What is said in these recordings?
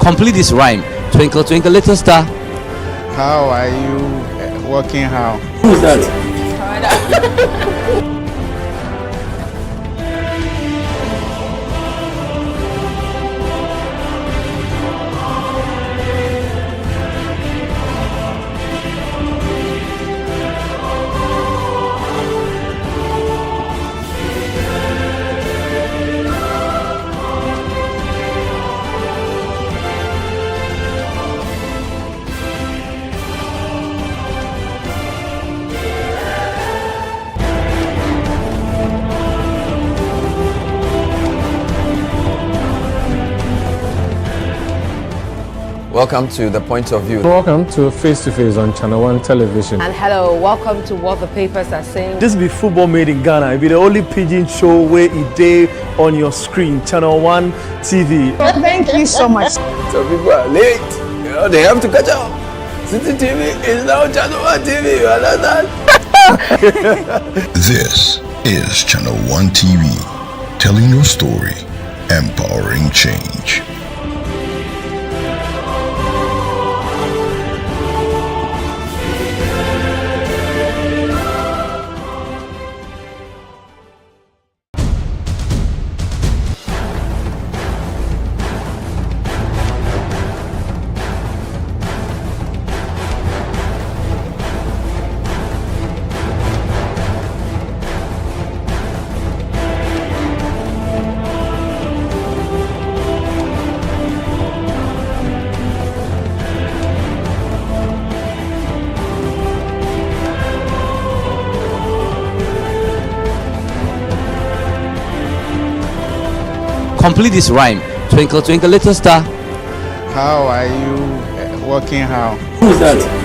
Complete this rhyme. Twinkle, twinkle, little star. How are you working? How? Who's that? Welcome to The Point of View. Welcome to Face to Face on Channel 1 Television. And hello, welcome to What the Papers Are Saying. This be football made in Ghana. It be the only pidgin show where it day on your screen. Channel 1 TV. Thank you so much. Some people are late. You know, they have to catch up. City TV is now Channel 1 TV. You understand? This is Channel 1 TV, telling your story, empowering change. Complete this rhyme. Twinkle, twinkle, little star. How are you working? How? Who's that?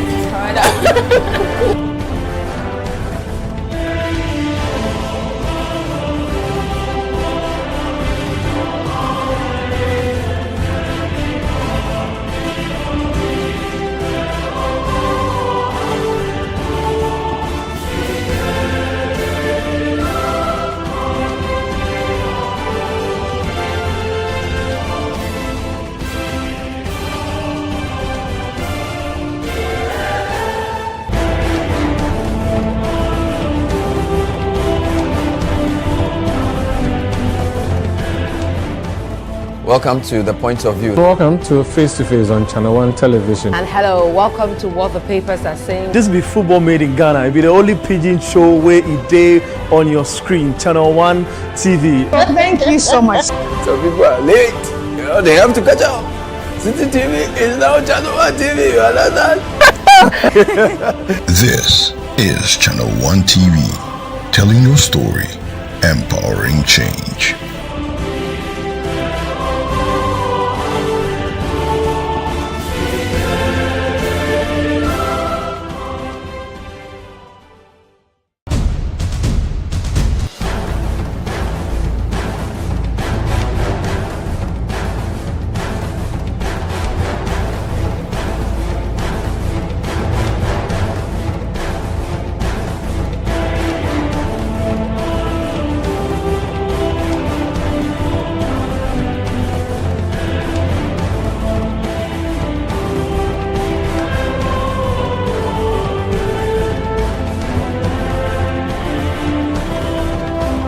Welcome to The Point of View. Welcome to Face to Face on Channel 1 Television. And hello, welcome to What the Papers Are Saying. This be football made in Ghana. It be the only pidgin show where it day on your screen. Channel 1 TV. Thank you so much. Some people are late. You know, they have to catch up. City TV is now Channel 1 TV. You understand? This is Channel 1 TV, telling your story, empowering change.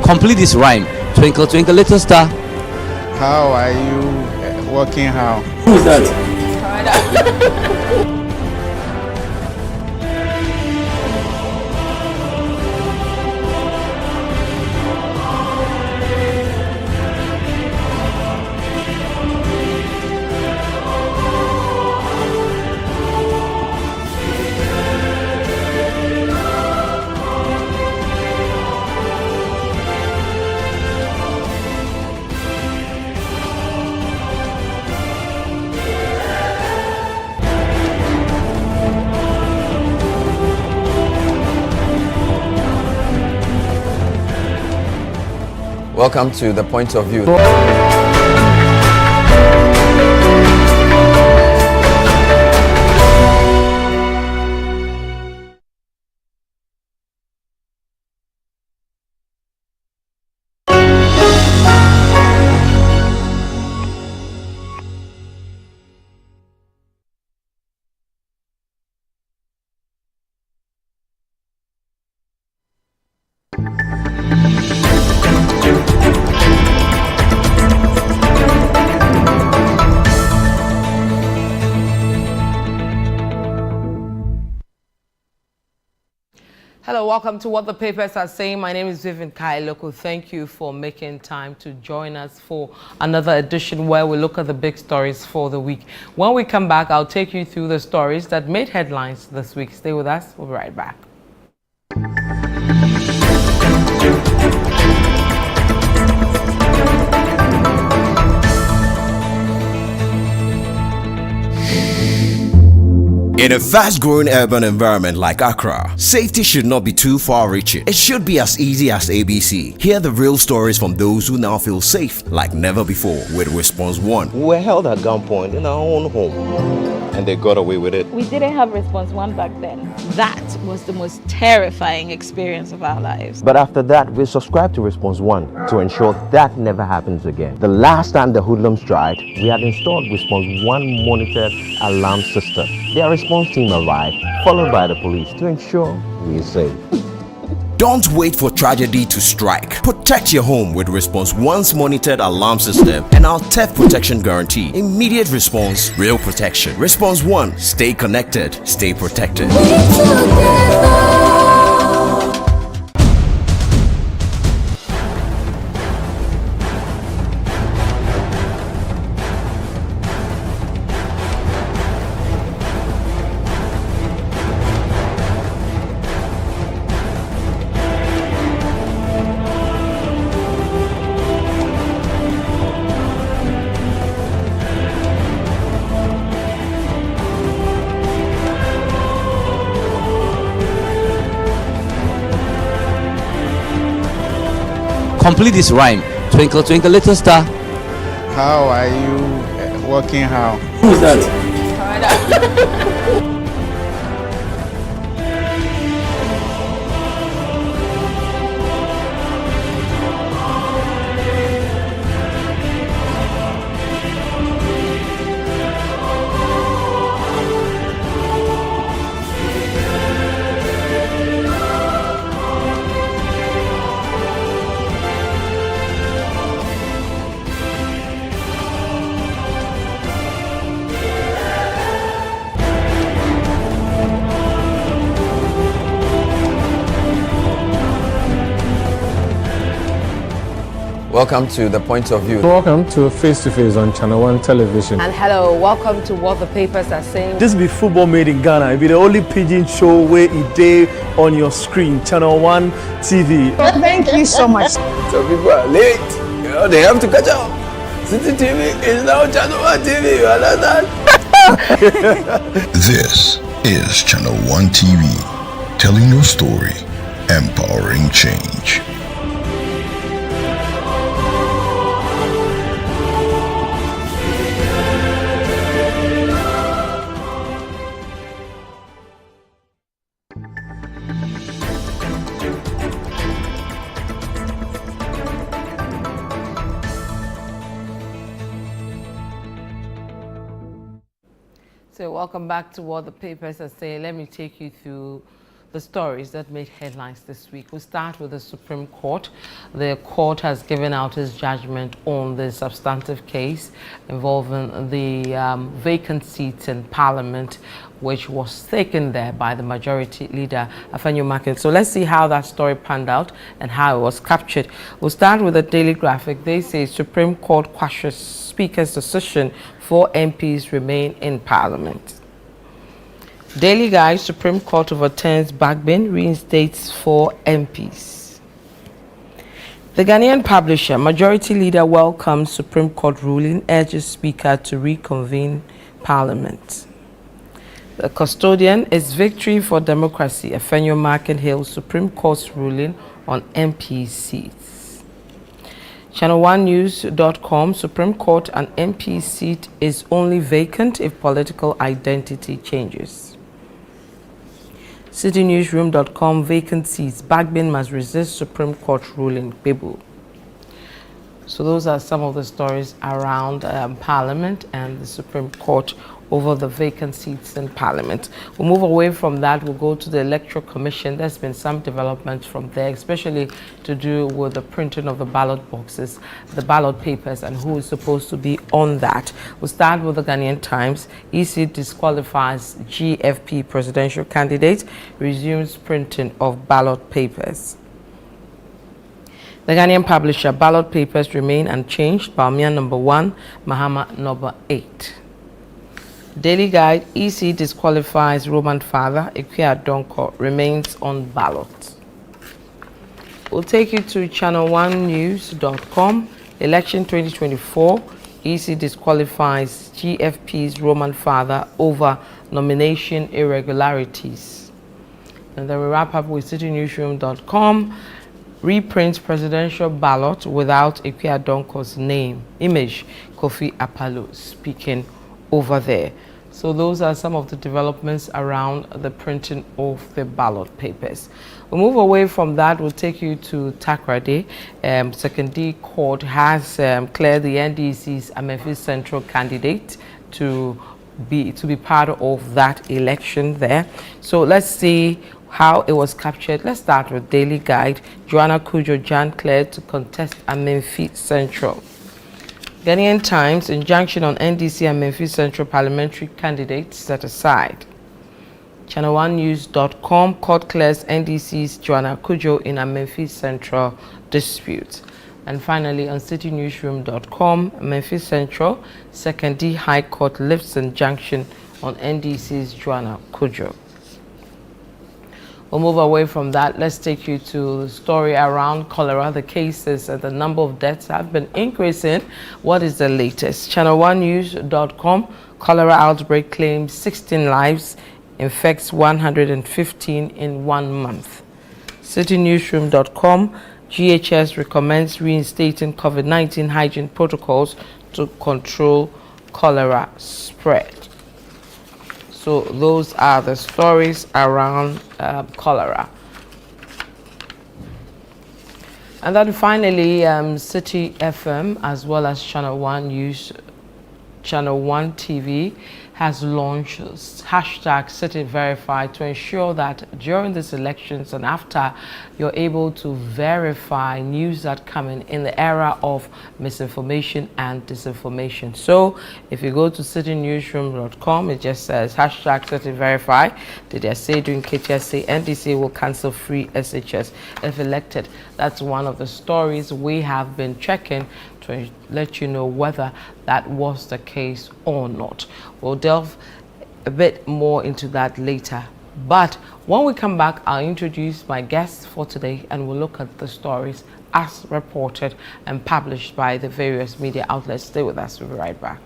Complete this rhyme. Twinkle, twinkle, little star. How are you working? How? Who's that? Welcome to The Point of View. Hello, welcome to What the Papers Are Saying. My name is Vivian Kai Lokko. Thank you for making time to join us for another edition where we look at the big stories for the week. When we come back, I'll take you through the stories that made headlines this week. Stay with us. We'll be right back. In a fast-growing urban environment like Accra, safety should not be too far-reaching. It should be as easy as ABC. Hear the real stories from those who now feel safe like never before with Response 1. We were held at gunpoint in our own home, and they got away with it. We didn't have Response 1 back then. That was the most terrifying experience of our lives. But after that, we subscribed to Response 1 to ensure that never happens again. The last time the hoodlums tried, we had installed Response 1 monitored alarm system. Their response team arrived, followed by the police, to ensure we are safe. Don't wait for tragedy to strike. Protect your home with Response 1's monitored alarm system and our theft protection guarantee. Immediate response, real protection. Response 1. Stay connected, stay protected. Complete this rhyme. Twinkle, twinkle, little star. How are you working how? Who's that? Welcome to The Point of View. Welcome to Face to Face on Channel 1 Television. And hello, welcome to What the Papers Are Saying. This be football made in Ghana. It be the only pidgin show where it day on your screen. Channel 1 TV. Thank you so much. Some people are late. You know, they have to catch up. City TV is now Channel 1 TV. You understand? This is Channel 1 TV, telling your story, empowering change. So welcome back to What the Papers Are Saying. Let me take you through the stories that made headlines this week. We'll start with the Supreme Court. The court has given out its judgment on the substantive case involving the vacant seats in Parliament, which was taken there by the majority leader, Afenyo Market. So let's see how that story panned out and how it was captured. We'll start with the Daily Graphic. They say Supreme Court quashes Speaker's decision for MPs remain in Parliament. Daily Guide, Supreme Court overturns backbin, reinstates 4 MPs. The Ghanaian Publisher, Majority Leader welcomes Supreme Court ruling, urges Speaker to reconvene Parliament. The Custodian is victory for democracy. Afenyo Market hails Supreme Court's ruling on MP seats. Channel1news.com, Supreme Court, an MP seat is only vacant if political identity changes. CityNewsroom.com, vacant seats, backbin must resist Supreme Court ruling, Bibu. So those are some of the stories around Parliament and the Supreme Court over the vacant seats in Parliament. We'll move away from that. We'll go to the Electoral Commission. There's been some developments from there, especially to do with the printing of the ballot boxes, the ballot papers, and who is supposed to be on that. We'll start with the Ghanaian Times. EC disqualifies GFP presidential candidate, resumes printing of ballot papers. The Ghanaian publisher, ballot papers remain unchanged. Bawumia number 1, Mahama number 8. Daily Guide, EC disqualifies Roman father, Ikuya Donko remains on ballot. We'll take you to channel1news.com. Election 2024, EC disqualifies GFP's Roman father over nomination irregularities. And then we wrap up with citynewsroom.com. Reprints presidential ballot without Ikuya Donko's name. Image, Kofi Apalo speaking over there. So those are some of the developments around the printing of the ballot papers. We'll move away from that. We'll take you to Takoradi. Second D Court has cleared the NDC's Memphis Central candidate to be part of that election there. So let's see how it was captured. Let's start with Daily Guide. Joanna Kujo Jan cleared to contest Memphis Central. Ghanaian Times, injunction on NDC and Memphis Central parliamentary candidates set aside. Channel1news.com, court clears NDC's Joanna Kujo in a Memphis Central dispute. And finally, on citynewsroom.com, Memphis Central, Second D High Court lifts injunction on NDC's Joanna Kujo. We'll move away from that. Let's take you to the story around cholera. The cases and the number of deaths have been increasing. What is the latest? Channel1news.com, cholera outbreak claims 16 lives, infects 115 in 1 month. Citynewsroom.com, GHS recommends reinstating COVID-19 hygiene protocols to control cholera spread. So those are the stories around cholera. And then finally, City FM as well as Channel 1 News, Channel 1 TV has launched hashtag City Verify to ensure that during these elections and after, you're able to verify news that come in the era of misinformation and disinformation. So if you go to citynewsroom.com, it just says hashtag City Verify. Did I say during KTSA, NDC will cancel free SHS if elected? That's one of the stories we have been checking to let you know whether that was the case or not. We'll delve a bit more into that later. But when we come back, I'll introduce my guests for today and we'll look at the stories as reported and published by the various media outlets. Stay with us, we'll be right back.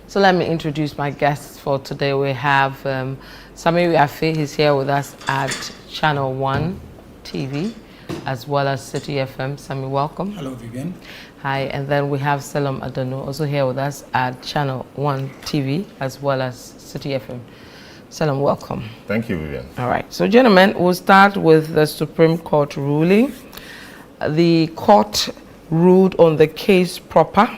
So let me introduce my guests for today. We have Sami Wiafe, he's here with us at Channel 1 TV, as well as City FM. Sami, welcome. Hello, Vivian. Hi, and then we have Selim Adano, also here with us at Channel 1 TV, as well as City FM. Selim, welcome. Thank you, Vivian. All right, so gentlemen, we'll start with the Supreme Court ruling. The court ruled on the case proper,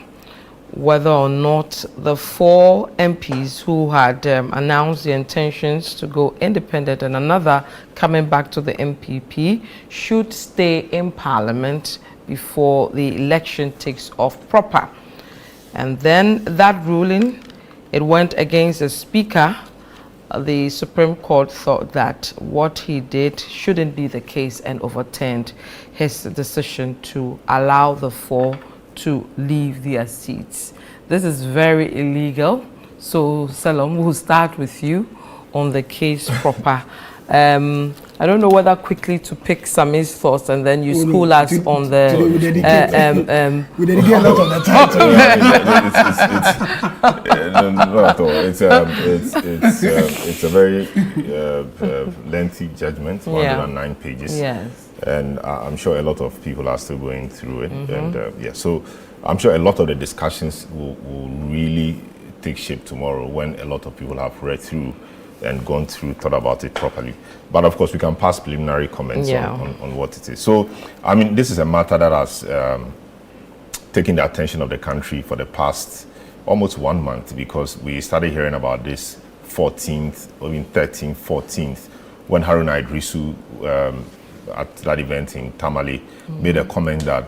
whether or not the 4 MPs who had announced their intentions to go independent and another coming back to the MPP should stay in Parliament before the election takes off proper. And then that ruling, it went against the Speaker. The Supreme Court thought that what he did shouldn't be the case and overturned his decision to allow the 4 to leave their seats. This is very illegal. So, Selim, we'll start with you on the case proper. I don't know whether quickly to pick Samir's thoughts and then you school us on the. We dedicate a lot of the time. Not at all. It's a very lengthy judgment, 109 pages. Yes. And I'm sure a lot of people are still going through it. And so I'm sure a lot of the discussions will really take shape tomorrow when a lot of people have read through and gone through, thought about it properly. But of course, we can pass preliminary comments on what it is. So, I mean, this is a matter that has taken the attention of the country for the past almost 1 month, because we started hearing about this 14th, or even 13th, 14th, when Haruna Idrisu at that event in Tamale made a comment that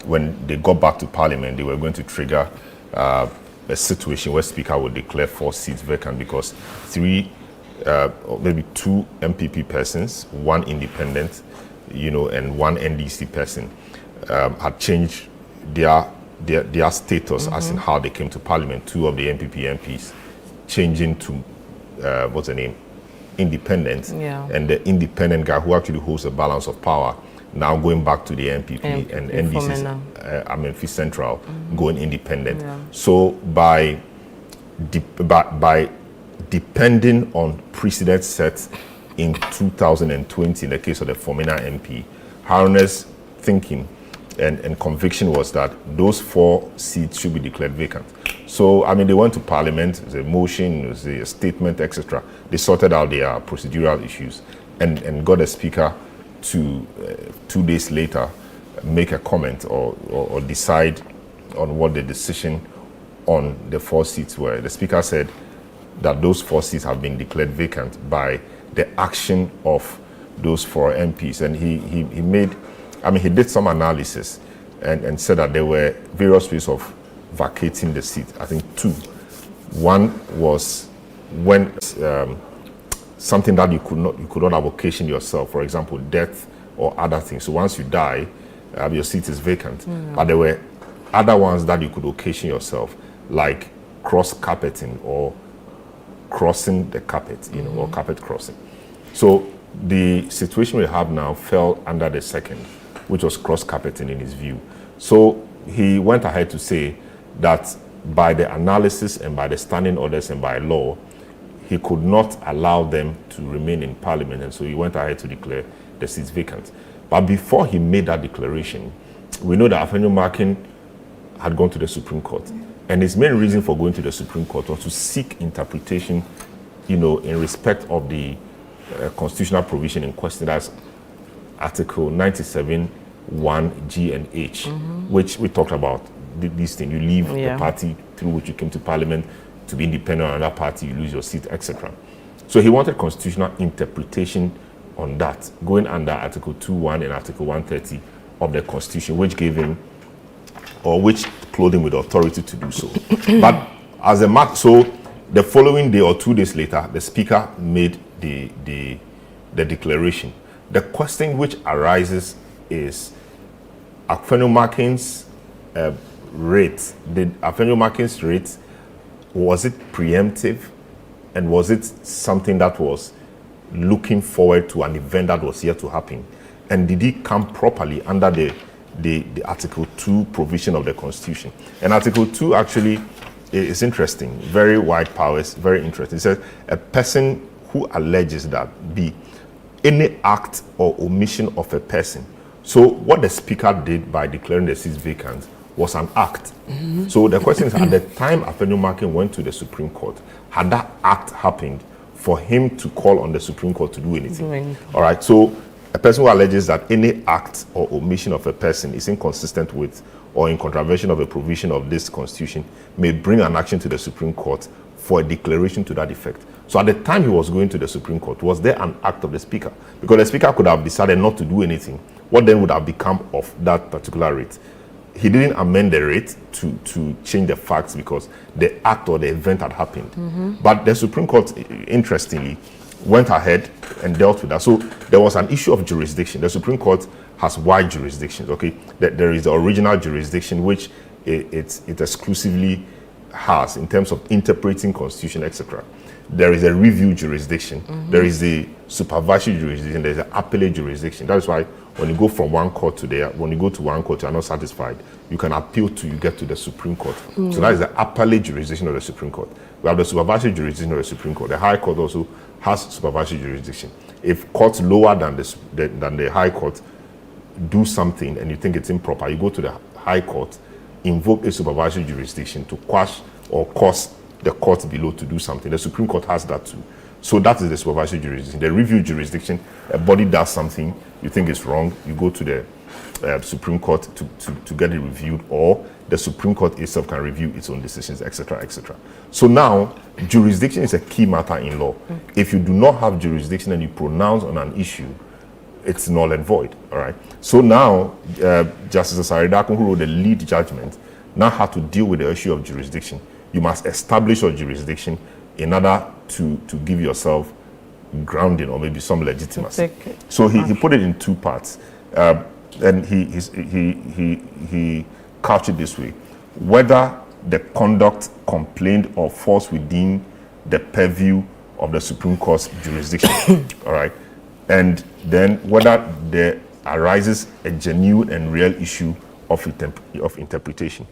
when they got back to Parliament, they were going to trigger a situation where Speaker would declare 4 seats vacant because 3, or maybe 2 MPP persons, 1 independent, and 1 NDC person had changed their status as in how they came to Parliament. 2 of the MPP MPs changing to what's the name? Independent, and the independent guy who actually holds a balance of power now going back to the MPP and NDC, Amenfi Central, going independent. So by depending on precedent set in 2020 in the case of the Fomena MP, Haruna's thinking and conviction was that those 4 seats should be declared vacant. So, I mean, they went to Parliament, there's a motion, there's a statement, etc. They sorted out their procedural issues and got a speaker to 2 days later make a comment or decide on what the decision on the 4 seats were. The speaker said that those 4 seats have been declared vacant by the action of those 4 MPs. And he did some analysis and said that there were various ways of vacating the seat. I think 2. One was when something that you could not have occasioned yourself, for example, death or other things. So once you die, your seat is vacant. But there were other ones that you could occasion yourself, like cross carpeting or crossing the carpet, or carpet crossing. So the situation we have now fell under the second, which was cross carpeting in his view. So he went ahead to say that by the analysis and by the standing orders and by law, he could not allow them to remain in Parliament, and so he went ahead to declare the seats vacant. But before he made that declaration, we know that Afenyo Markin had gone to the Supreme Court, and his main reason for going to the Supreme Court was to seek interpretation, in respect of the constitutional provision in question. That's Article 97, 1, G and H, which we talked about. This thing, you leave the party through which you came to Parliament to be independent on another party, you lose your seat, etc. So he wanted constitutional interpretation on that, going under Article 2.1 and Article 130 of the Constitution, which gave him, or which clothed him with authority to do so. But as a matter, so the following day or 2 days later, the Speaker made the declaration. The question which arises is, Afenyo Markin's rate, did Afenyo Markin's rate, was it preemptive, and was it something that was looking forward to an event that was yet to happen? And did he come properly under the Article 2 provision of the Constitution? And Article 2 actually is interesting, very wide powers, very interesting. It says a person who alleges that any act or omission of a person. So what the Speaker did by declaring the seats vacant was an act. So the question is, at the time Afenyo Markin went to the Supreme Court, had that act happened for him to call on the Supreme Court to do anything? All right, so a person who alleges that any act or omission of a person is inconsistent with or in contravention of a provision of this Constitution may bring an action to the Supreme Court for a declaration to that effect. So at the time he was going to the Supreme Court, was there an act of the Speaker? Because the Speaker could have decided not to do anything. What then would have become of that particular rate? He didn't amend the rate to change the facts because the act or the event had happened. But the Supreme Court, interestingly, went ahead and dealt with that. So there was an issue of jurisdiction. The Supreme Court has wide jurisdictions, okay? There is the original jurisdiction, which it exclusively has in terms of interpreting constitution, etc. There is a review jurisdiction, there is the supervisory jurisdiction, there is an appellate jurisdiction. That is why when you go from one court to there, when you go to one court, you are not satisfied, you can appeal to, you get to the Supreme Court. So that is the appellate jurisdiction of the Supreme Court. We have the supervisory jurisdiction of the Supreme Court. The High Court also has supervisory jurisdiction. If courts lower than the High Court do something and you think it's improper, you go to the High Court, invoke a supervisory jurisdiction to quash or cause the court below to do something. The Supreme Court has that too. So that is the supervisory jurisdiction. The review jurisdiction, a body does something, you think it's wrong, you go to the Supreme Court to get it reviewed, or the Supreme Court itself can review its own decisions, etc., etc. So now, jurisdiction is a key matter in law. If you do not have jurisdiction and you pronounce on an issue, it's null and void, all right? So now, Justice Asaridakun, who wrote the lead judgment, now had to deal with the issue of jurisdiction. You must establish your jurisdiction in order to give yourself grounding or maybe some legitimacy. So he put it in two parts, and he couched it this way: whether the conduct complained or falls within the purview of the Supreme Court's jurisdiction, all right, and then whether there arises a genuine and real issue of interpretation.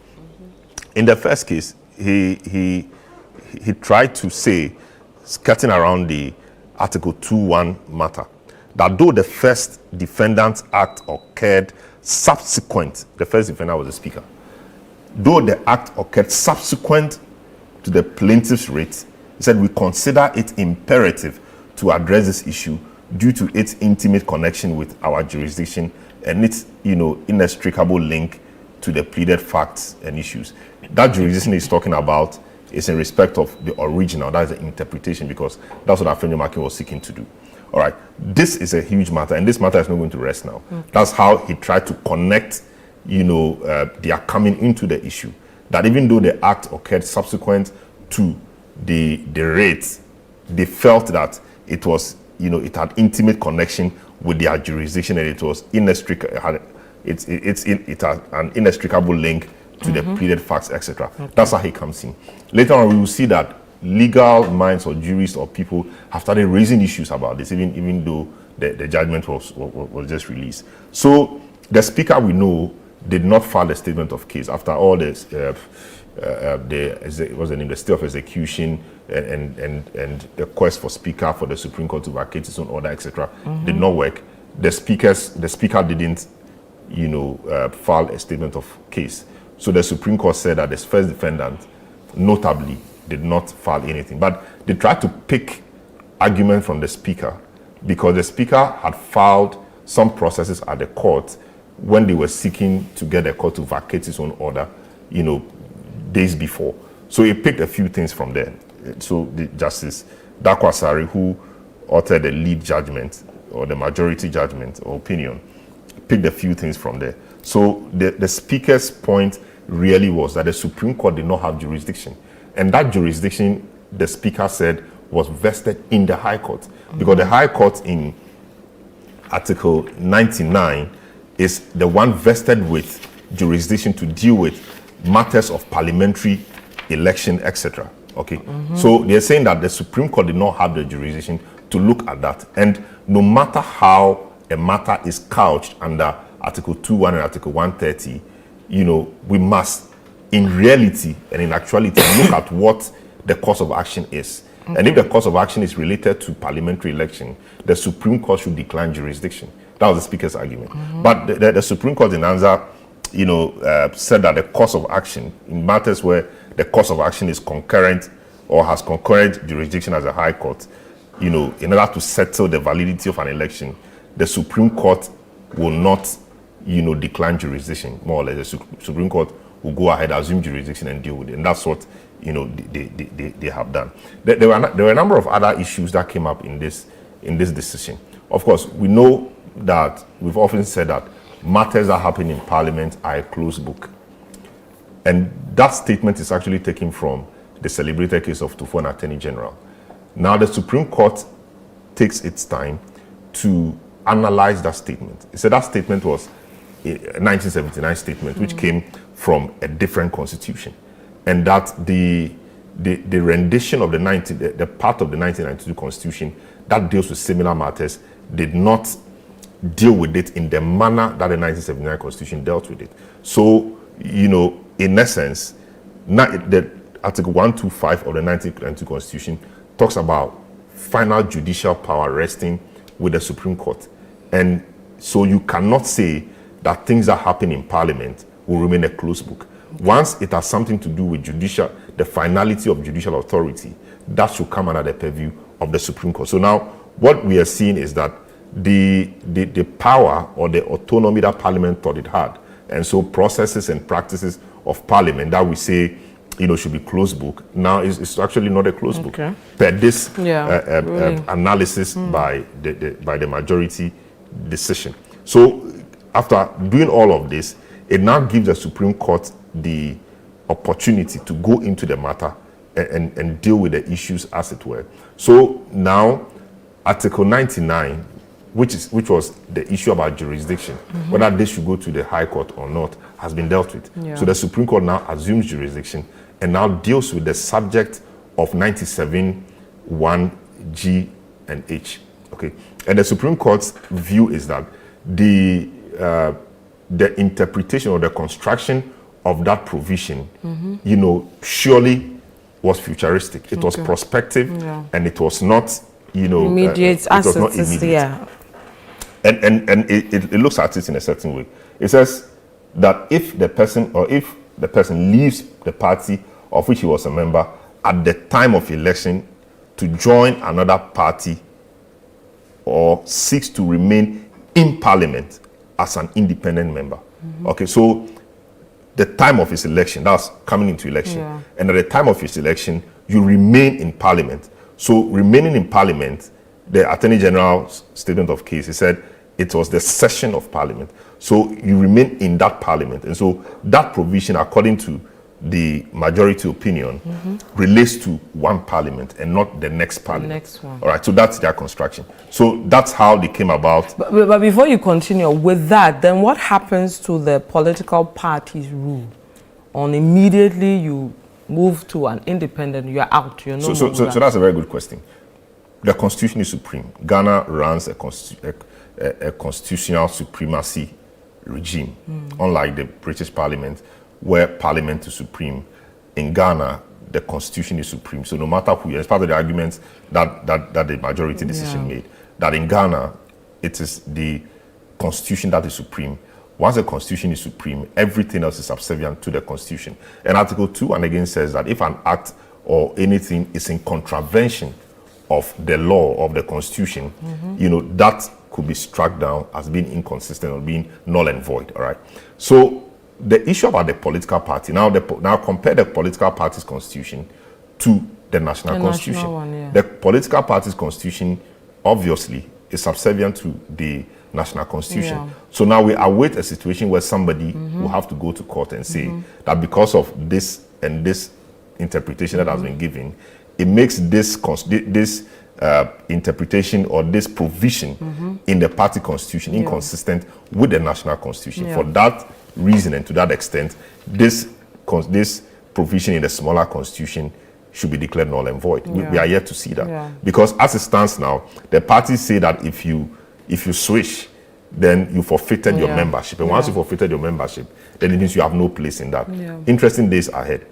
In the first case, he tried to say, skirting around the Article 2.1 matter, that though the first defendant's act occurred subsequent, the first defendant was the Speaker, though the act occurred subsequent to the plaintiff's writ, he said we consider it imperative to address this issue due to its intimate connection with our jurisdiction and its, inextricable link to the pleaded facts and issues. That jurisdiction he's talking about is in respect of the original, that is the interpretation, because that's what Afenyo Makin was seeking to do. All right, this is a huge matter, and this matter is not going to rest now. That's how he tried to connect, their coming into the issue. That even though the act occurred subsequent to the rate, they felt that it was, it had intimate connection with their jurisdiction, and it was inextricable. It had an inextricable link to the pleaded facts, etc. That's how he comes in. Later on, we will see that legal minds or jurists or people have started raising issues about this, even though the judgment was just released. So the Speaker, we know, did not file a statement of case after all this. What's the name? The stay of execution and the quest for Speaker for the Supreme Court to vacate its own order, etc. Did not work. The Speaker didn't, file a statement of case. So the Supreme Court said that the first defendant, notably, did not file anything. But they tried to pick argument from the Speaker because the Speaker had filed some processes at the court when they were seeking to get the court to vacate its own order, days before. So he picked a few things from there. So the Justice Dakwasari, who authored the lead judgment or the majority judgment or opinion, picked a few things from there. So the Speaker's point really was that the Supreme Court did not have jurisdiction. And that jurisdiction, the Speaker said, was vested in the High Court. Because the High Court in Article 99 is the one vested with jurisdiction to deal with matters of parliamentary election, etc. Okay, so they're saying that the Supreme Court did not have the jurisdiction to look at that. And no matter how a matter is couched under Article 2.1 and Article 130, we must, in reality and in actuality, look at what the course of action is. And if the course of action is related to parliamentary election, the Supreme Court should decline jurisdiction. That was the Speaker's argument. But the Supreme Court, in answer, said that the course of action, in matters where the course of action is concurrent or has concurrent jurisdiction as a High Court, in order to settle the validity of an election, the Supreme Court will not, decline jurisdiction, more or less. The Supreme Court will go ahead, assume jurisdiction and deal with it. And that's what, they have done. There were a number of other issues that came up in this decision. Of course, we know that we've often said that matters that happen in Parliament are a closed book. And that statement is actually taken from the celebrated case of Tufon Attorney General. Now, the Supreme Court takes its time to analyze that statement. It said that statement was a 1979 statement, which came from a different constitution. and that the rendition of the part of the 1992 Constitution that deals with similar matters did not deal with it in the manner that the 1979 Constitution dealt with it. So, in essence, the Article 125 of the 1992 Constitution talks about final judicial power resting with the Supreme Court. And so you cannot say that things that happen in Parliament will remain a closed book. Once it has something to do with the finality of judicial authority, that should come under the purview of the Supreme Court. So now what we are seeing is that the power or the autonomy that Parliament thought it had, and so processes and practices of Parliament that we say should be closed book, now it's actually not a closed book per this analysis by the majority decision. So after doing all of this, it now gives the Supreme Court the opportunity to go into the matter and deal with the issues, as it were. So now Article 99, which was the issue about jurisdiction, whether this should go to the High Court or not, has been dealt with. So the Supreme Court now assumes jurisdiction and now deals with the subject of 97(1)(g) and H. Okay, and the Supreme Court's view is that the interpretation or the construction of that provision, surely was futuristic. It was prospective, and it was not, immediate. It was not immediate. And it looks at it in a certain way. It says that if the person leaves the party of which he was a member at the time of election to join another party or seeks to remain in Parliament as an independent member. Okay, so the time of his election, that's coming into election, and at the time of his election, you remain in Parliament. So remaining in Parliament, the Attorney General's statement of case, he said it was the session of Parliament. So you remain in that Parliament. And so that provision, according to the majority opinion, relates to one Parliament and not the next Parliament. The next one. All right, so that's their construction. So that's how they came about. But before you continue with that, then what happens to the political party's rule? On immediately you move to an independent, you're out. You're no so that's a very good question. The Constitution is supreme. Ghana runs a constitutional supremacy regime, unlike the British Parliament, where Parliament is supreme. In Ghana, the Constitution is supreme. So no matter who, as part of the arguments that the majority decision made, that in Ghana, it is the Constitution that is supreme. Once the Constitution is supreme, everything else is subservient to the Constitution. And Article 2 and again says that if an act or anything is in contravention of the law of the Constitution, that could be struck down as being inconsistent or being null and void. All right. So the issue about the political party, now compare the political party's constitution to the national constitution. The political party's constitution obviously is subservient to the national constitution. So now we await a situation where somebody will have to go to court and say that because of this and this interpretation that has been given, it makes this interpretation or this provision in the party constitution inconsistent with the national constitution. For that reason and to that extent, this provision in the smaller constitution should be declared null and void. We are yet to see that. Because as it stands now, the parties say that if you switch, then you forfeited your membership. And once you forfeited your membership, then it means you have no place in that. Interesting days ahead.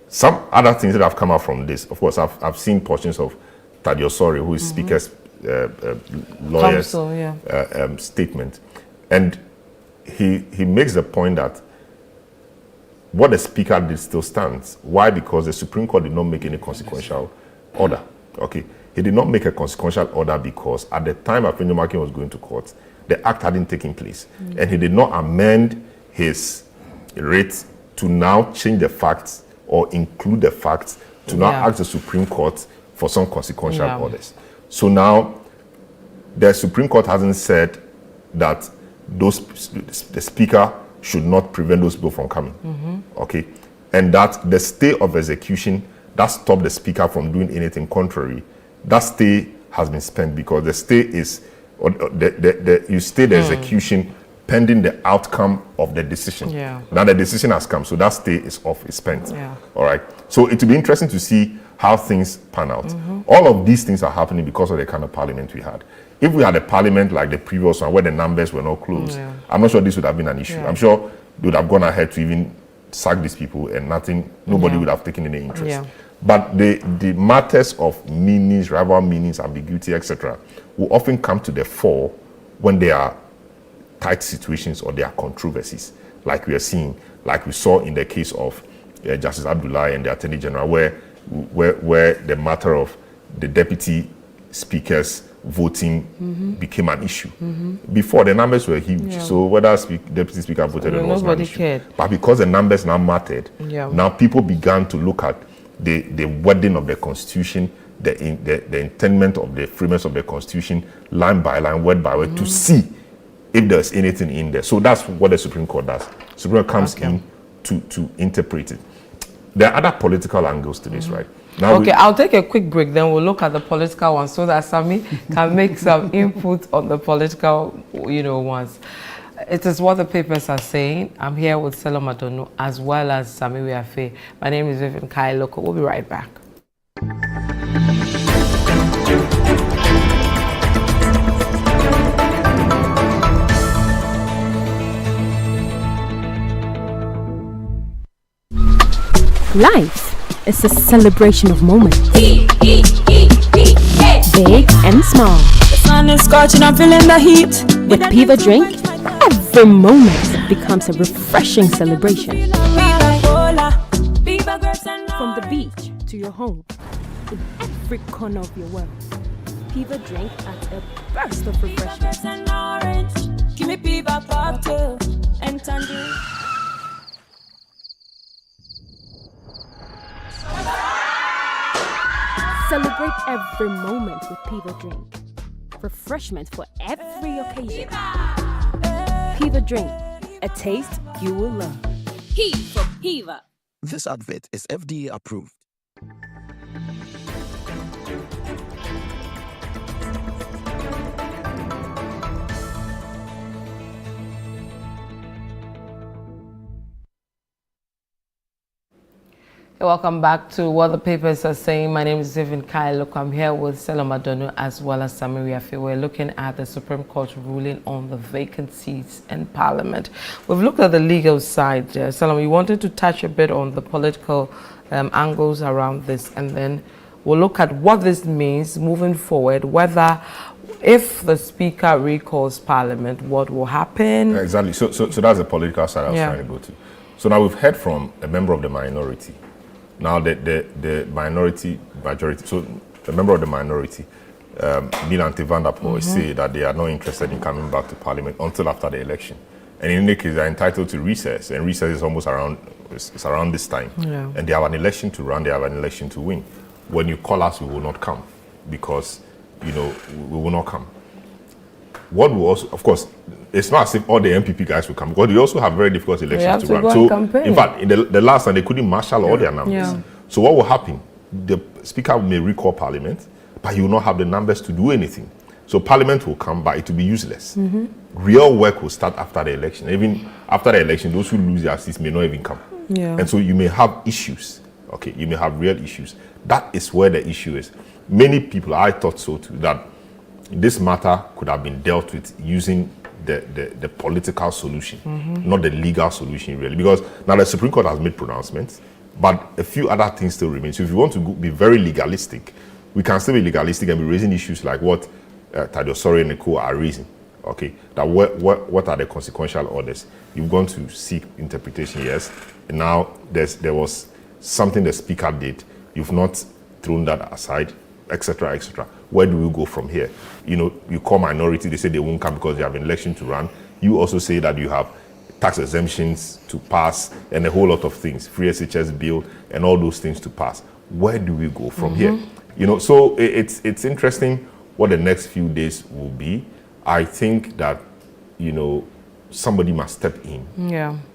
Some other things that have come out from this, of course, I've seen portions of Tadio Sori, who is Speaker's lawyer's statement. And he makes the point that what the Speaker did still stands. Why? Because the Supreme Court did not make any consequential order. Okay. He did not make a consequential order because at the time Afenyo Makin was going to court, the act hadn't taken place. And he did not amend his writ to now change the facts or include the facts to now ask the Supreme Court for some consequential orders. So now the Supreme Court hasn't said that the Speaker should not prevent those people from coming. Okay. And that the stay of execution that stopped the Speaker from doing anything contrary, that stay has been spent because the stay is, you stay the execution pending the outcome of the decision. Yeah. Now the decision has come, so that stay is off, is spent. Yeah. All right. So it will be interesting to see how things pan out. All of these things are happening because of the kind of parliament we had. If we had a parliament like the previous one, where the numbers were not close, I'm not sure this would have been an issue. I'm sure they would have gone ahead to even sack these people, and nobody would have taken any interest. But the matters of meanings, rival meanings, ambiguity, etc., will often come to the fore when there are tight situations or there are controversies, like we are seeing, like we saw in the case of Justice Abdullah and the Attorney General, where the matter of the deputy speakers voting became an issue. Before, the numbers were huge, so whether deputy speaker voted or not was not an issue. Cared. But because the numbers now mattered, now people began to look at the wording of the Constitution, the intendment of the framers of the Constitution, line by line, word by word, to see if there's anything in there. So that's what the Supreme Court does. Supreme Court comes in to interpret it. There are other political angles to this, right? Now I'll take a quick break, then we'll look at the political ones so that Sammy can make some input on the political, ones. It is what the papers are saying. I'm here with Selom Adonu as well as Sammy Wiafe. My name is Vivian Kai Lokko. We'll be right back. Life is a celebration of moments. Big and small. The sun is scorching, I'm feeling the heat. With Piva Drink, every moment becomes a refreshing celebration. From the beach to your home, in every corner of your world, Piva Drink adds a burst of refreshment. Give me Piva cocktail and tangerine. Celebrate every moment with Piva Drink. Refreshment for every occasion. Piva Drink, a taste you will love. P for Piva. This advert is FDA approved. Welcome back to what the papers are saying. My name is Vivian Kai Lokko. I'm here with Selom Adonu as well as Sammy Wiafe. We're looking at the Supreme Court ruling on the vacant seats in Parliament. We've looked at the legal side. Selom, you wanted to touch a bit on the political angles around this, and then we'll look at what this means moving forward, whether if the Speaker recalls Parliament, what will happen? Exactly. So that's the political side I was trying to go to. So now we've heard from a member of the minority. Now the majority, so a member of the minority, Milanti van der Poel, say that they are not interested in coming back to Parliament until after the election. And in any case, they're entitled to recess, and recess is almost around this time. And they have an election to run, they have an election to win. When you call us, we will not come, because, we will not come. What will also, of course, it's not as if all the MPP guys will come, because they also have very difficult elections to run. So, in fact, in the last time, they couldn't marshal all their numbers. So what will happen? The Speaker may recall Parliament, but he will not have the numbers to do anything. So Parliament will come, but it will be useless. Real work will start after the election. Even after the election, those who lose their seats may not even come. And so you may have issues. Okay, you may have real issues. That is where the issue is. Many people, I thought so too, that this matter could have been dealt with using the political solution, not the legal solution, really. Because now the Supreme Court has made pronouncements, but a few other things still remain. So if you want to be very legalistic, we can still be legalistic and be raising issues like what Tadiosori and Nicole are raising. Okay, that what are the consequential orders? You've gone to seek interpretation, yes. And now there was something the Speaker did. You've not thrown that aside, etc., etc. Where do we go from here? You call minority, they say they won't come because they have an election to run. You also say that you have tax exemptions to pass and a whole lot of things, free SHS bill and all those things to pass. Where do we go from here? So it's interesting what the next few days will be. I think that, somebody must step in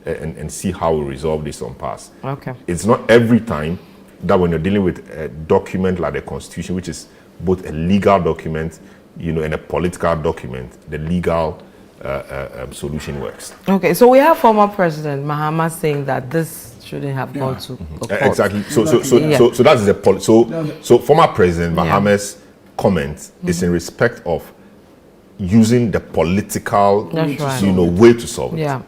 and see how we resolve this on pass. Okay. It's not every time that when you're dealing with a document like the Constitution, which is both a legal document, and a political document, the legal, solution works. Okay, so we have former President Mahama saying that this shouldn't have gone to the court. Exactly. So that is the so former President Mahama's comment is in respect of using the political, way to solve it.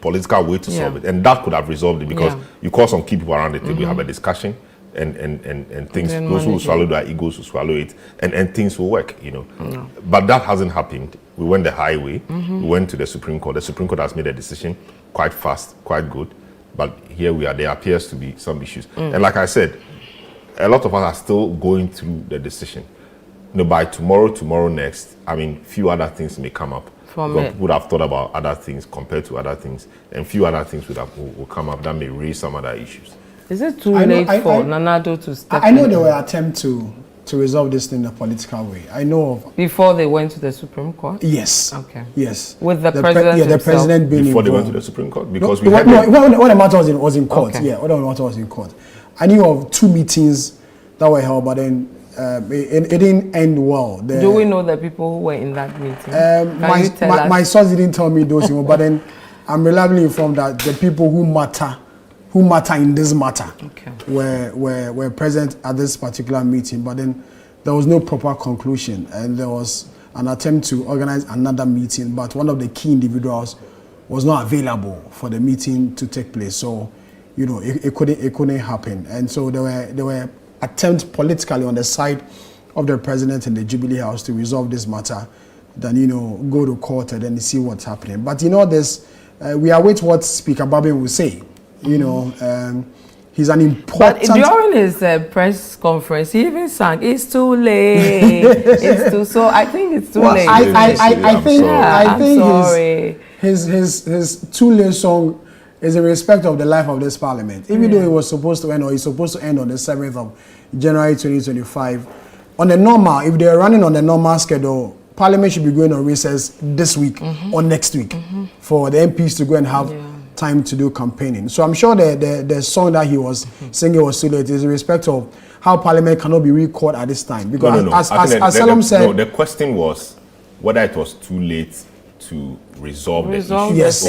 Political way to solve it, and that could have resolved it because you call some key people around the table, you have a discussion, and things. Those who swallow their egos will swallow it, and things will work. But that hasn't happened. We went the highway. We went to the Supreme Court. The Supreme Court has made a decision quite fast, quite good. But here we are. There appears to be some issues, and like I said, a lot of us are still going through the decision. By tomorrow next, I mean, few other things may come up. People would have thought about other things compared to other things, and few other things will come up that may raise some other issues. Is it too late for Nanado to step in? I know there were attempts to resolve this in a political way. I know of. Before they went to the Supreme Court? Yes. Okay. Yes. With the president himself? The president being before involved. They went to the Supreme Court? Because when the matter was in court. Okay. Yeah, when the matter was in court. I knew of 2 meetings that were held, but then it didn't end well. Do we know the people who were in that meeting? My source didn't tell me those, but then I'm reliably informed that the people who matter in this matter were present at this particular meeting, but then there was no proper conclusion, and there was an attempt to organize another meeting, but one of the key individuals was not available for the meeting to take place. So, it couldn't happen, and so there were attempts politically on the side of the president and the Jubilee House to resolve this matter, then go to court and then see what's happening. But we await what Speaker Babin will say. He's an important. But during his press conference, he even sang, "It's too late." It's too. So I think it's too late. I think his too late song is in respect of the life of this parliament. Even though it was supposed to end, or it's supposed to end on the 7th of January 2025. On the normal, if they're running on the normal schedule, Parliament should be going on recess this week or next week for the MPs to go and have time to do campaigning. So I'm sure the song that he was singing was too late is in respect of how Parliament cannot be recalled at this time. Because as Salom said, the question was whether it was too late to resolve the issue. Yes,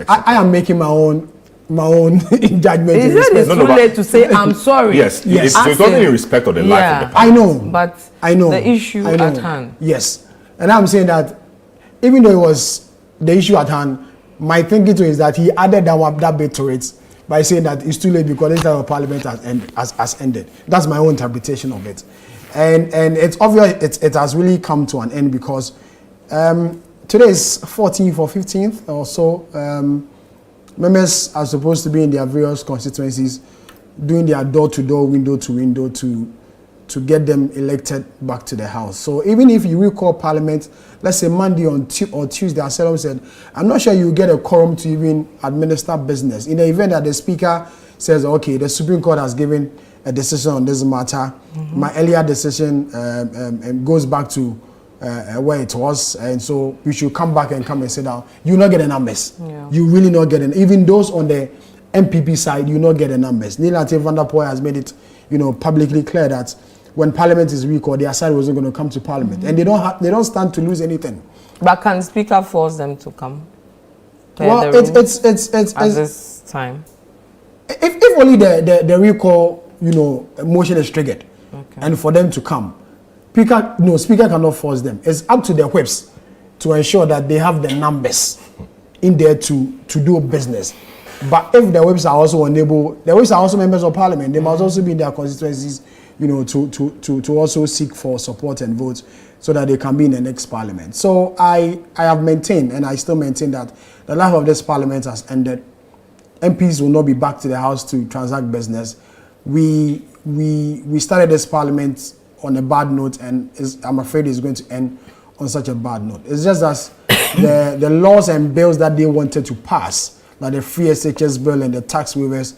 I am making my own judgment. Is it too late to say I'm sorry? Yes. It's only in respect of the life of the parliament. I know the issue at hand. Yes, and I'm saying that even though it was the issue at hand, my thinking too is that he added that bit to it by saying that it's too late because this time of parliament has ended. That's my own interpretation of it, and it's obvious it has really come to an end because today is 14th or 15th or so. Members are supposed to be in their various constituencies doing their door-to-door, window-to-window to get them elected back to the House. So even if you recall Parliament, let's say Monday or Tuesday, as Salom said, I'm not sure you get a quorum to even administer business. In the event that the Speaker says, okay, the Supreme Court has given a decision on this matter, my earlier decision goes back to where it was, and so you should come back and sit down. You not get the numbers. You really not get it. Even those on the MPP side, you not get the numbers. Neil van der Poel has made it, publicly clear that when Parliament is recalled, their side wasn't going to come to Parliament, and they don't stand to lose anything. But can Speaker force them to come? Well, it's at this time. If only the recall, motion is triggered, and for them to come. Speaker cannot force them. It's up to the whips to ensure that they have the numbers in there to do business. But if the whips are also unable, the whips are also members of Parliament. They must also be in their constituencies, to also seek for support and votes so that they can be in the next Parliament. So I have maintained, and I still maintain that the life of this Parliament has ended. MPs will not be back to the House to transact business. We started this Parliament on a bad note, and I'm afraid it's going to end on such a bad note. It's just that the laws and bills that they wanted to pass, like the free SHS bill and the tax waivers,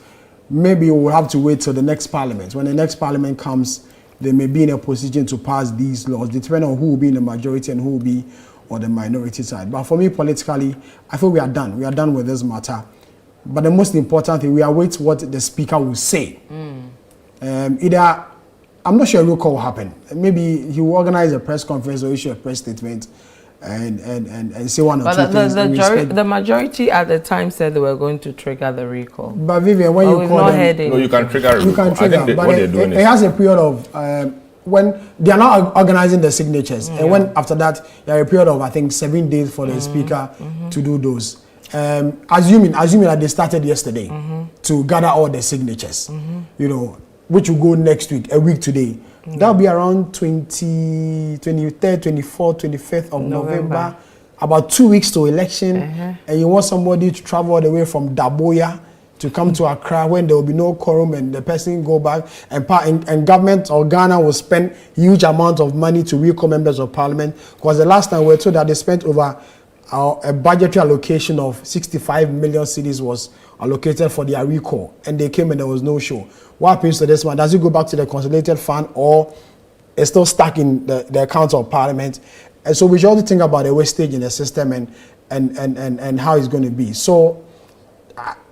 maybe we'll have to wait till the next Parliament. When the next Parliament comes, they may be in a position to pass these laws, depending on who will be in the majority and who will be on the minority side. But for me, politically, I feel we are done. We are done with this matter. But the most important thing, we await what the Speaker will say. Either, I'm not sure what will happen. Maybe he will organize a press conference or issue a press statement and say one or but two things. The majority at the time said they were going to trigger the recall. But Vivian, when you call them, no, you can trigger a recall. You can trigger, I think but what they're doing it has a period of when they are not organizing the signatures, and when after that there are a period of I think 7 days for the speaker to do those. Assuming that they started yesterday to gather all the signatures, you know, which will go next week, a week today. That'll be around 23rd, 24th, 25th of November. About 2 weeks to election, and you want somebody to travel all the way from Daboya to come to Accra when there will be no quorum and the person go back, and government or Ghana will spend huge amount of money to recall members of parliament, because the last time we were told that they spent over a budgetary allocation of 65 million cedis was allocated for their recall, and they came and there was no show. What happens to this one? Does it go back to the consolidated fund, or it's still stuck in the accounts of parliament? And so we should also think about the wastage in the system and how it's going to be. So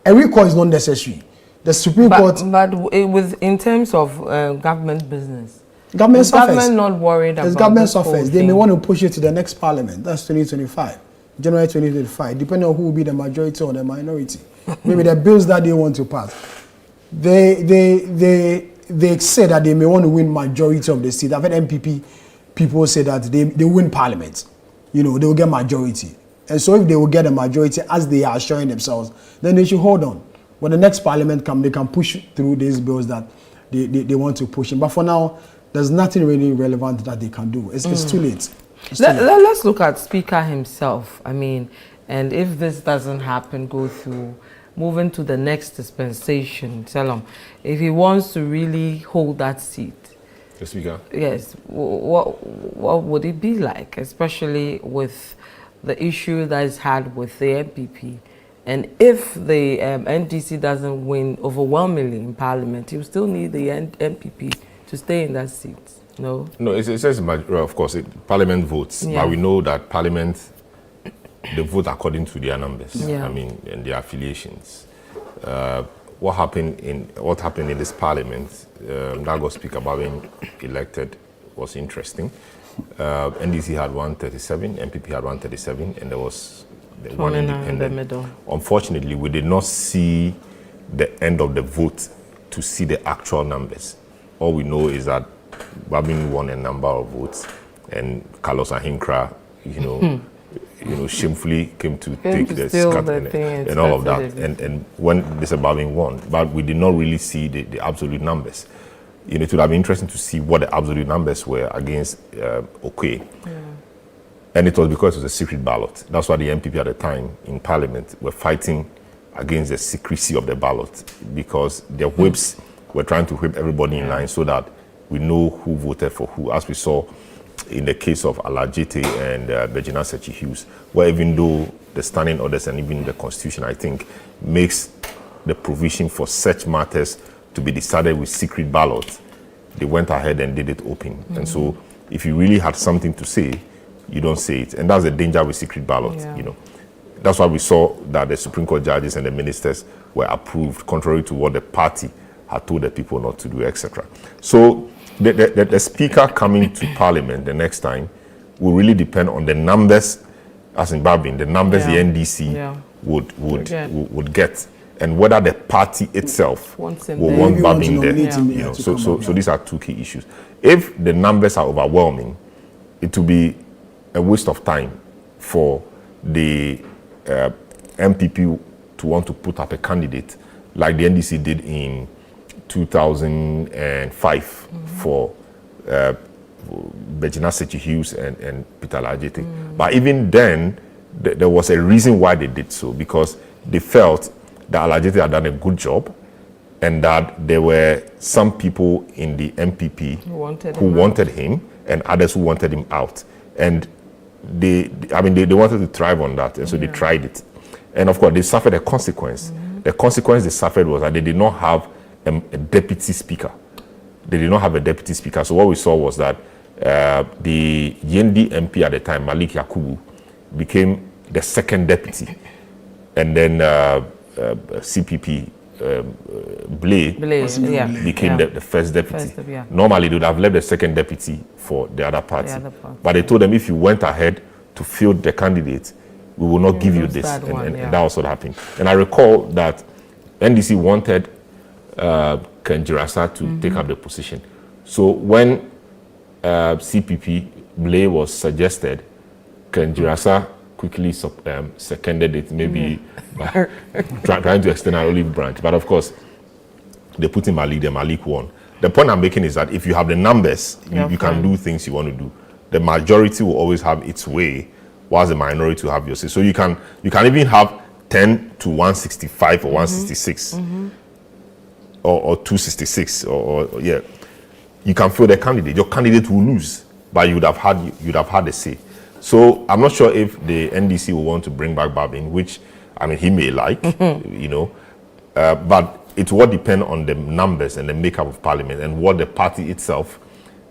a recall is not necessary. The Supreme Court... But in terms of government business, government not worried about government suffers. They may want to push it to the next parliament. That's 2025. January 2025, depending on who will be the majority or the minority. Maybe the bills that they want to pass. They say that they may want to win majority of the seat. I've heard MPP people say that they win parliament. You know, they will get majority. And so if they will get a majority as they are showing themselves, then they should hold on. When the next parliament comes, they can push through these bills that they want to push in. But for now, there's nothing really relevant that they can do. It's too late. Let's look at Speaker himself. I mean, and if this doesn't happen, go through, moving to the next dispensation, tell him, if he wants to really hold that seat. The Speaker? Yes. What would it be like, especially with the issue that is had with the MPP? And if the NDC doesn't win overwhelmingly in Parliament, you still need the MPP to stay in that seat. No, it says, of course, Parliament votes, but we know that Parliament, they vote according to their numbers. I mean, and their affiliations. What happened in this Parliament, that got Speaker about being elected, was interesting. NDC had 137, MPP had 137, and there was one independent. In the middle. Unfortunately, we did not see the end of the vote to see the actual numbers. All we know is that Babin won a number of votes, and Carlos Ahinkra, shamefully came to take the scat and all of that. And when Mr. Babin won, but we did not really see the absolute numbers. It would have been interesting to see what the absolute numbers were against Okwe. And it was because it was a secret ballot. That's why the MPP at the time in Parliament were fighting against the secrecy of the ballot, because their whips were trying to whip everybody in line so that we know who voted for who, as we saw in the case of Alajete and Virginia Sechi Hughes, where even though the standing orders and even the Constitution, I think, makes the provision for such matters to be decided with secret ballots, they went ahead and did it open. And so if you really had something to say, you don't say it. And that's the danger with secret ballots, That's why we saw that the Supreme Court judges and the ministers were approved, contrary to what the party had told the people not to do, etc. So the Speaker coming to Parliament the next time will really depend on the numbers, as in Babin, the numbers the NDC would get, and whether the party itself will want Babin there. So these are two key issues. If the numbers are overwhelming, it will be a waste of time for the MPP to want to put up a candidate like the NDC did in 2005 for Virginia Sechi Hughes and Peter Alajete. But even then, there was a reason why they did so, because they felt that Alajete had done a good job, and that there were some people in the MPP who wanted him and others who wanted him out. And they wanted to thrive on that, and so they tried it. And of course, they suffered a consequence. The consequence they suffered was that they did not have a deputy speaker. They did not have a deputy speaker. So what we saw was that the Yendi MP at the time, Malik Yakubu, became the second deputy. And then CPP, Blay became the first deputy. Normally, they would have left the second deputy for the other party. But they told them, if you went ahead to field the candidate, we will not give you this. And that was what happened. And I recall that NDC wanted Ken Jirasa to take up the position. So when CPP Blay was suggested, Ken Jirasa quickly seconded it, maybe by trying to extend an olive branch. But of course, they put in Malik, the Malik won. The point I'm making is that if you have the numbers, you can do things you want to do. The majority will always have its way, whilst the minority will have your say. So you can even have 10 to 165 or 166 or 266 or yeah. You can field a candidate. Your candidate will lose, but you'd have had a say. So I'm not sure if the NDC will want to bring back Babin, which I mean he may like, you know, but it will depend on the numbers and the makeup of parliament and what the party itself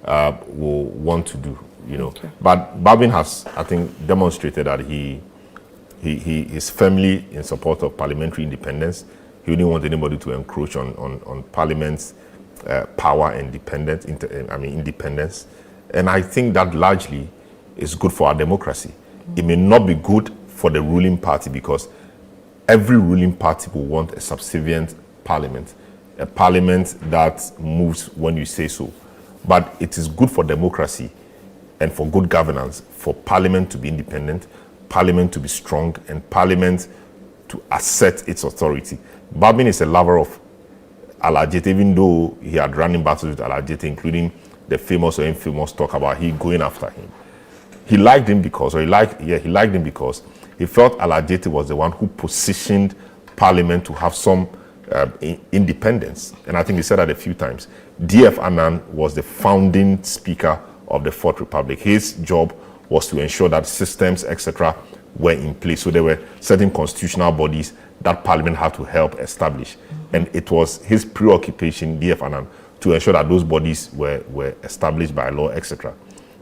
will want to do, you know. But Babin has, I think, demonstrated that he is firmly in support of parliamentary independence. He didn't want anybody to encroach on parliament's power and independence. And I think that largely is good for our democracy. It may not be good for the ruling party because every ruling party will want a subservient parliament, a parliament that moves when you say so. But it is good for democracy and for good governance for parliament to be independent, parliament to be strong, and parliament to assert its authority. Babin is a lover of Alajete, even though he had run in battles with Alajete, including the famous or infamous talk about he going after him. He liked him because he liked him because he felt Alajete was the one who positioned Parliament to have some independence. And I think he said that a few times. D.F. Annan was the founding speaker of the Fourth Republic. His job was to ensure that systems, etc., were in place. So there were certain constitutional bodies that Parliament had to help establish. And it was his preoccupation, D.F. Annan, to ensure that those bodies were established by law, etc.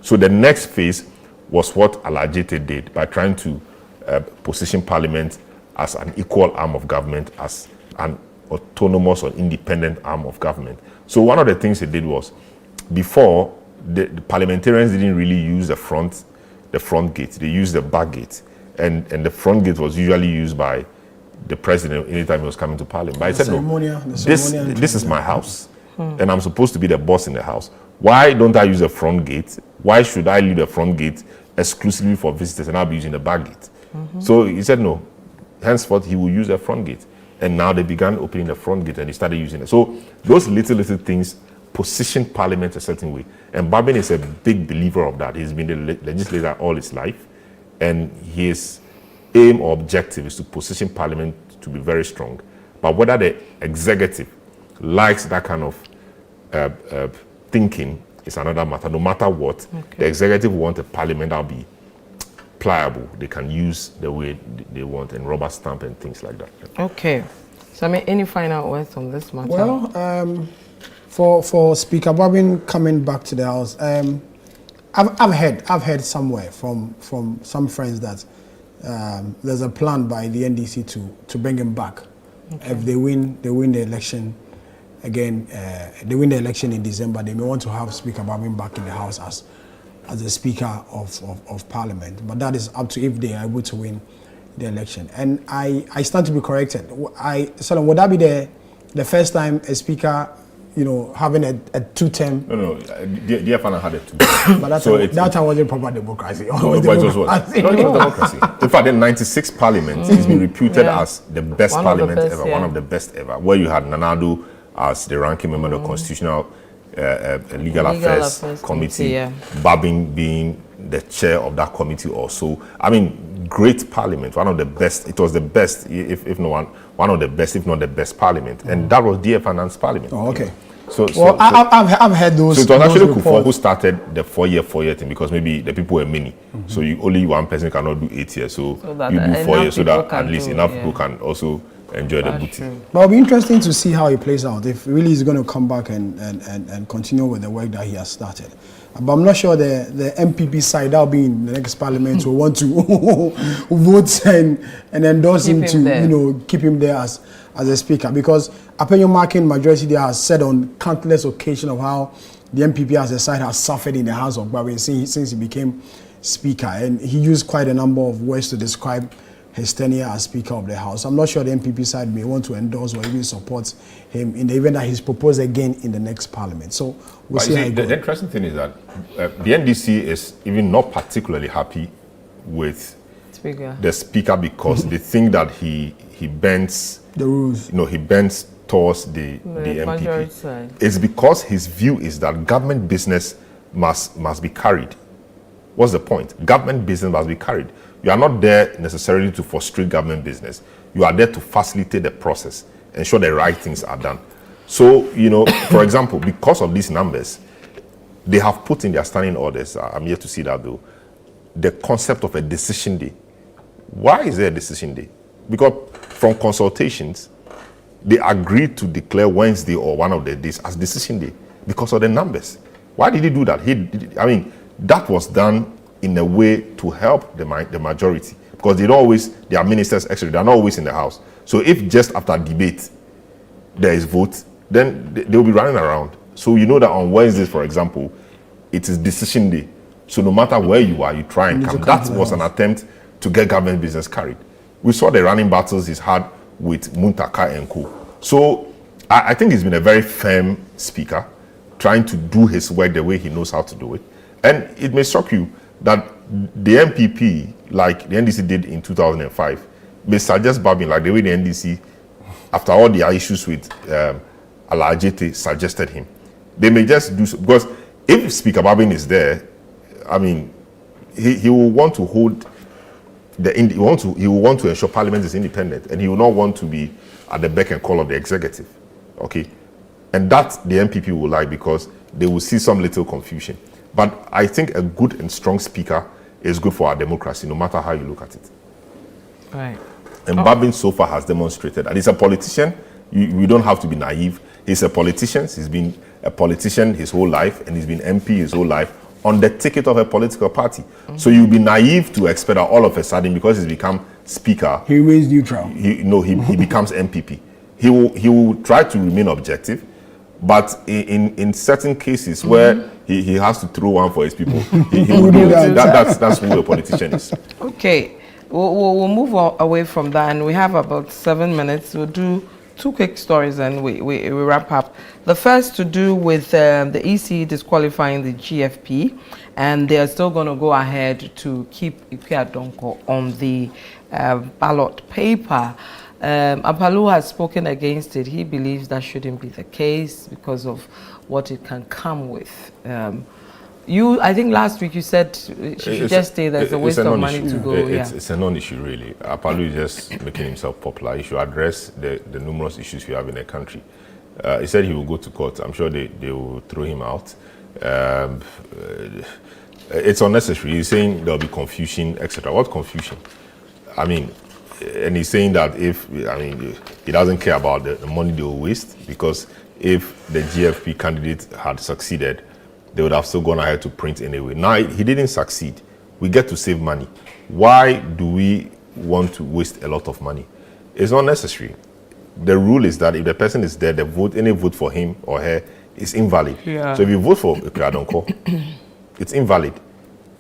So the next phase was what Alajete did by trying to position Parliament as an equal arm of government, as an autonomous or independent arm of government. So one of the things he did was, before, the parliamentarians didn't really use the front gate. They used the back gate. And the front gate was usually used by the president anytime he was coming to Parliament. But I said, no, this is my house. And I'm supposed to be the boss in the house. Why don't I use the front gate? Why should I leave the front gate exclusively for visitors and I'll be using the back gate? So he said no. Henceforth, he will use the front gate. And now they began opening the front gate and they started using it. So those little things position Parliament a certain way. And Babin is a big believer of that. He's been the legislator all his life. And his aim or objective is to position Parliament to be very strong. But whether the executive likes that kind of thinking is another matter. No matter what, the executive want a Parliament that will be pliable. They can use the way they want and rubber stamp and things like that. Okay. So, I mean, any final words on this matter? Well, for Speaker Babin coming back to the House, I've heard somewhere from some friends that there's a plan by the NDC to bring him back. If they win the election again. They win the election in December. They may want to have Speaker Babin back in the House as the Speaker of Parliament. But that is up to if they are able to win the election. And I stand to be corrected. Solomon, would that be the first time a Speaker, having a two-term? No. Dear Fana had a two-term. But that time wasn't proper democracy. No, it was what? No, it was democracy. In fact, in 96 Parliament, it's been reputed as the best parliament ever, one of the best ever, where you had Nanado as the ranking member of the Constitutional Legal Affairs Committee, Babin being the chair of that committee also. I mean, great parliament, one of the best. It was the best, if not one of the best, if not the best parliament. And that was D.F. Anand's parliament. Oh, okay. I've heard those. So it was actually Kufuor who started the four-year thing, because maybe the people were many. So only one person cannot do 8 years. So you do 4 years so that at least enough people can also enjoy the booty. But it'll be interesting to see how it plays out. If really he's going to come back and continue with the work that he has started. But I'm not sure the MPP side, that'll be in the next parliament, will want to vote and endorse him to keep him there as a speaker, because opinion marking majority there has said on countless occasions of how the MPP as a side has suffered in the hands of Babin since he became Speaker, and he used quite a number of words to describe his tenure as Speaker of the House. I'm not sure the MPP side may want to endorse or even support him in the event that he's proposed again in the next Parliament. So we'll see how it goes. The interesting thing is that the NDC is even not particularly happy with the Speaker because they think that he bends the rules. He bends towards the MPP. Side. It's because his view is that government business must be carried. What's the point? Government business must be carried. You are not there necessarily to frustrate government business. You are there to facilitate the process, ensure the right things are done. So, for example, because of these numbers, they have put in their standing orders, I'm yet to see that though, the concept of a decision day. Why is there a decision day? Because from consultations, they agreed to declare Wednesday or one of the days as decision day because of the numbers. Why did he do that? That was done in a way to help the majority because they are ministers, actually, they're not always in the House. So if just after debate there is vote, then they'll be running around. So you know that on Wednesdays, for example, it is decision day. So no matter where you are, you try and come. That was an attempt to get government business carried. We saw the running battles he's had with Muntaka and co. So I think he's been a very firm speaker, trying to do his work the way he knows how to do it. And it may shock you that the MPP, like the NDC did in 2005, may suggest Babin, like the way the NDC, after all the issues with Alajete, suggested him. They may just do so, because if Speaker Babin is there, he will want to hold he will want to ensure Parliament is independent, and he will not want to be at the beck and call of the executive. Okay, and that the MPP will like because they will see some little confusion. But I think a good and strong speaker is good for our democracy, no matter how you look at it. Right. And Babin so far has demonstrated that he's a politician. We don't have to be naive. He's a politician. He's been a politician his whole life, and he's been MP his whole life on the ticket of a political party. So you'll be naive to expect that all of a sudden, because he's become speaker, he remains neutral. He becomes MPP. He will try to remain objective, but in certain cases where he has to throw one for his people, he will do that. That's who a politician is. Okay, we'll move away from that, and we have about 7 minutes. We'll do two quick stories and we wrap up. The first to do with the EC disqualifying the GFP, and they are still going to go ahead to keep Ike Adonko on the ballot paper. Apalu has spoken against it. He believes that shouldn't be the case because of what it can come with. I think last week you said she should just stay there. It's a waste of money to go. It's a non-issue, really. Apalu is just making himself popular. He should address the numerous issues we have in the country. He said he will go to court. I'm sure they will throw him out. It's unnecessary. He's saying there'll be confusion, etc. What confusion? And he's saying that he doesn't care about the money they will waste, because if the GFP candidate had succeeded, they would have still gone ahead to print anyway. Now, he didn't succeed. We get to save money. Why do we want to waste a lot of money? It's not necessary. The rule is that if the person is there, any vote for him or her is invalid. Yeah. So if you vote for Adonko, it's invalid.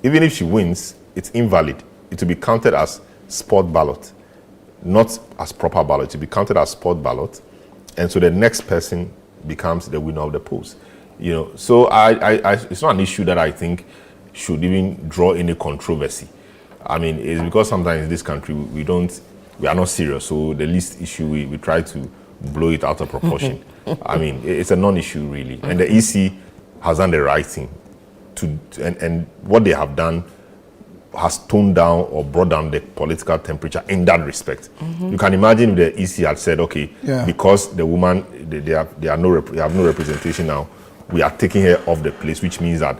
Even if she wins, it's invalid. It will be counted as spot ballot, not as proper ballot. It will be counted as spot ballot. And so the next person becomes the winner of the polls. So it's not an issue that I think should even draw any controversy. It's because sometimes in this country we are not serious. So the least issue we try to blow it out of proportion. It's a non-issue really, and the EC has done the right thing and what they have done has toned down or brought down the political temperature in that respect. You can imagine if the EC had said, okay, because the woman they have no representation now, we are taking her off the place, which means that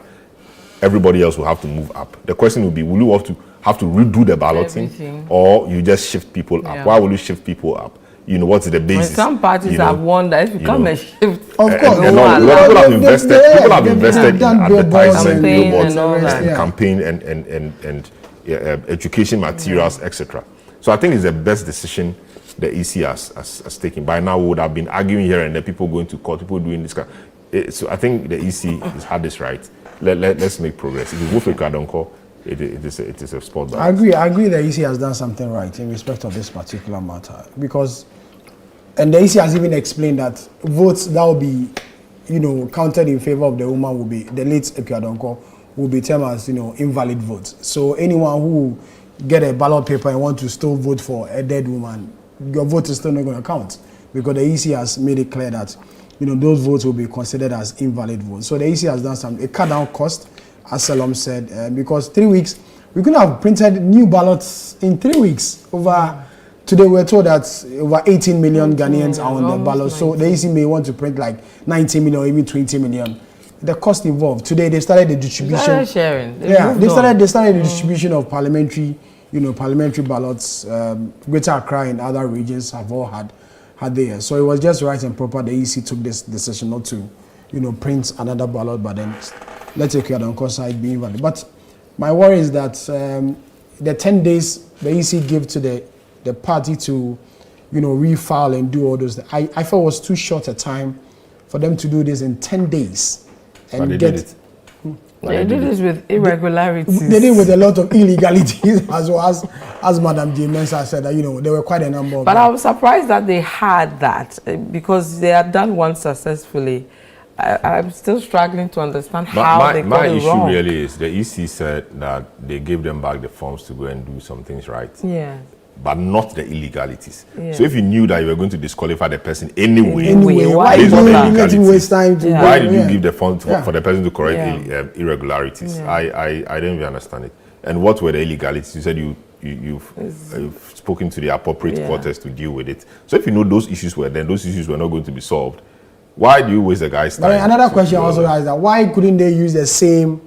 everybody else will have to move up. The question will be, will you have to redo the balloting, or you just shift people up? Why will you shift people up? What's the basis? Some parties have won that if you come and shift. Of course. People have invested in advertising, billboards, and campaign and education materials, etc. So I think it's the best decision the EC has taken. By now, we would have been arguing here and there, people going to court, people doing this kind. So I think the EC has had this right. Let's make progress. If you vote for Kadonko, it is a sport I ballot. agree the EC has done something right in respect of this particular matter, because, and the EC has even explained that votes that will be, counted in favor of the woman will be, the late Ekuadonko will be termed as, invalid votes. So anyone who get a ballot paper and want to still vote for a dead woman, your vote is still not going to count, because the EC has made it clear that, those votes will be considered as invalid votes. So the EC has done something, it cut down cost, as Salom said, because 3 weeks, we could have printed new ballots in 3 weeks. Today we're told that over 18 million Ghanaians are on the ballot, so the EC may want to print like 19 million or even 20 million. The cost involved. Today they started the distribution. Sharing. They started the distribution of parliamentary, parliamentary ballots. Greater Accra and other regions have all had theirs. So it was just right and proper. The EC took this decision not to, print another ballot, but then let's take it on cost side being valid. But my worry is that the 10 days the EC gave to the party to, refile and do all those. I felt was too short a time for them to do this in 10 days. And but they did it. They did this with irregularities. They did it with a lot of illegalities, as well as Madam J. Mensah said that, there were quite a number of But I was surprised that they had that, because they had done one successfully. I'm still struggling to understand how they got it wrong. My issue really is the EC said that they gave them back the forms to go and do some things right. Yeah. But not the illegalities. Yeah. So if you knew that you were going to disqualify the person anyway, why based on the illegalities, waste time to why did you give the funds for the person to correct irregularities? Yeah. I didn't even understand it. And what were the illegalities? You said you've spoken to the appropriate quarters to deal with it. So if you know those issues were there, those issues were not going to be solved, why do you waste the guy's time? But another question also is that why couldn't they use the same,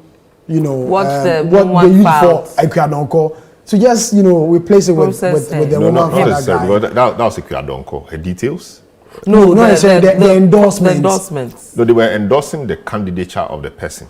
what they used for Ekuadonko? So just, replace it with the woman. Not necessarily. That was Ekuadonko. Her details? No, not necessarily. The endorsements. The endorsements. No, they were endorsing the candidature of the person.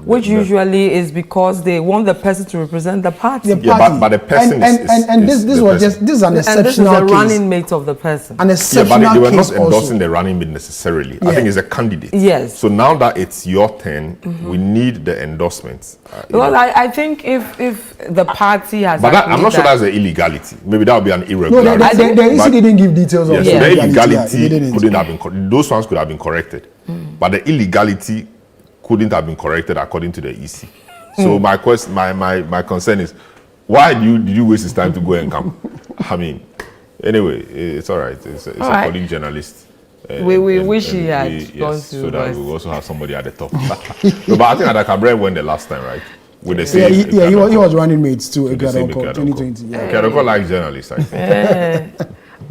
Which usually is because they want the person to represent the party. Yeah, but the person this is an exceptional case. And this is the running mate of the person. An exceptional case. But they were not endorsing the running mate necessarily. I think it's a candidate. Yes. So now that it's your turn, we need the endorsements. Well, I think if the party has. But I'm not sure that's an illegality. Maybe that would be an irregularity. No, the EC didn't give details of the illegality. Couldn't have been. Those ones could have been corrected, but the illegality couldn't have been corrected according to the EC. So my concern is, why did you waste his time to go and come? I mean, anyway, it's all right. It's a colleague journalist. We wish he had gone to. So that we also have somebody at the top. No, but I think Adakabre went the last time, right? With the same. He was running mates too. Ekuadonko 2020. Ekuadonko likes journalists, I think.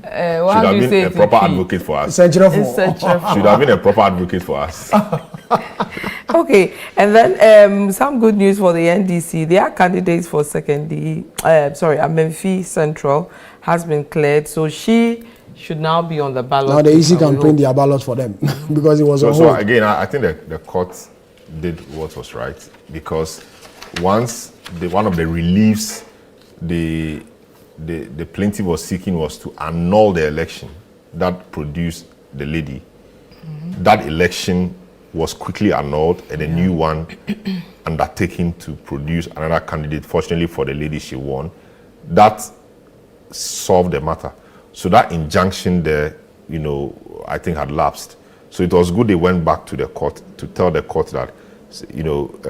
Should have been a proper advocate for us. Should have been a proper advocate for us. Okay, and then some good news for the NDC. Their candidates for Amenfi Central has been cleared, so she should now be on the ballot. Now the EC can print their ballot for them because it was on hold. So again, I think the court did what was right, because once one of the reliefs the plaintiff was seeking was to annul the election that produced the lady. That election was quickly annulled and a new one undertaken to produce another candidate. Fortunately for the lady, she won. That solved the matter. So that injunction there, I think had lapsed. So it was good they went back to the court to tell the court that,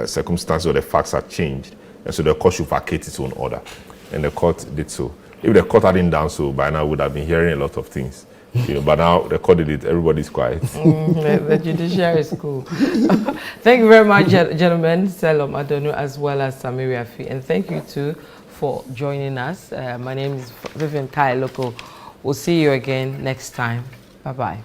circumstances or the facts had changed. And so the court should vacate its own order. And the court did so. If the court hadn't done so, by now we would have been hearing a lot of things. But now the court did it, everybody's quiet. The judiciary is cool. Thank you very much, gentlemen, Salom Adonu, as well as Samiri Afi. And thank you too for joining us. My name is Vivian Kai Lokko. We'll see you again next time. Bye-bye.